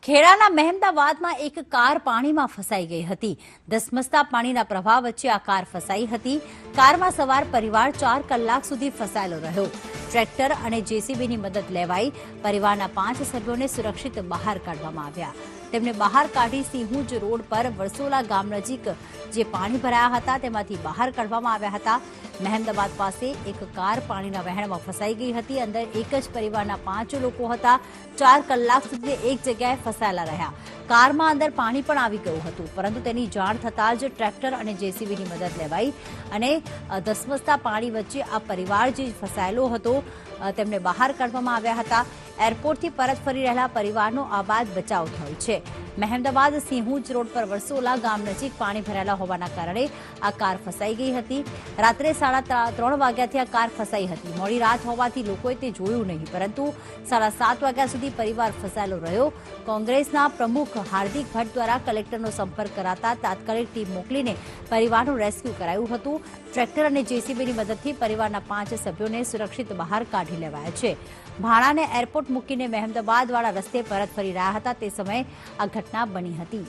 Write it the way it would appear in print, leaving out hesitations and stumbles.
ખેડાના મહેમદાવાદમાં એક કાર પાણીમાં ફસાઈ ગઈ હતી। ધસમસતા પાણીના પ્રવાહ વચ્ચે આ કાર ફસાઈ હતી। કારમાં સવાર પરિવાર 4 કલાક સુધી ફસાયેલો રહ્યો। ટ્રેક્ટર અને જેસીબીની મદદ લેવાઈ પરિવારના 5 સભ્યોને સુરક્ષિત બહાર કાઢવામાં આવ્યા। તેમને બહાર કાઢી સિંહુજ રોડ પર વરસોલા ગામ નજીક જે પાણી ભરાયા હતા તેમાંથી બહાર કાઢવામાં આવ્યા હતા। મહેમદાવાદ પાસે એક કાર પાણીના વહેણમાં ફસાઈ ગઈ હતી। અંદર એક જ પરિવારના 5 લોકો હતા। 4 કલાક સુધી એક જગ્યાએ ફસાયેલા રહ્યા। કારમાં અંદર પાણી પણ આવી ગયું હતું, પરંતુ તેની જાણ થતાં જ ટ્રેક્ટર અને જેસીબીની મદદ લેવાઈ અને ધસમસતા પાણી વચ્ચે આ પરિવાર જે ફસાયેલો હતો તેમને બહાર કાઢવામાં આવ્યા હતા। એરપોર્ટથી પરત ફરી રહેલા પરિવારનો આ બાદ બચાવ થયો છે। મહેમદાવાદ સિંહુજ રોડ પર વરસોલા ગામ નજીક પાણી ભરાયેલા હોવાના કારણે આ કાર ફસાઈ ગઈ હતી। રાત્રે 3:30 વાગ્યાથી આ કાર ફસાઈ હતી। મોડી રાત હોવાથી લોકોએ તે જોયું નહીં, પરંતુ 7:30 વાગ્યા સુધી પરિવાર ફસાયેલો રહ્યો। કોંગ્રેસના પ્રમુખ હાર્દિક ભટ્ટ દ્વારા કલેક્ટરનો સંપર્ક કરાતા તાત્કાલિક ટીમ મોકલીને પરિવારનું રેસ્ક્યુ કરાયું હતું। ટ્રેક્ટર અને જેસીબીની મદદથી પરિવારના 5 સભ્યોને સુરક્ષિત બહાર કાઢી લેવાયા છે। ભાણાને એરપોર્ટ મૂકીને મહેમદાવાદવાળા રસ્તે પરત ફરી રહ્યા હતા તે સમયે આ ઘટના બની હતી।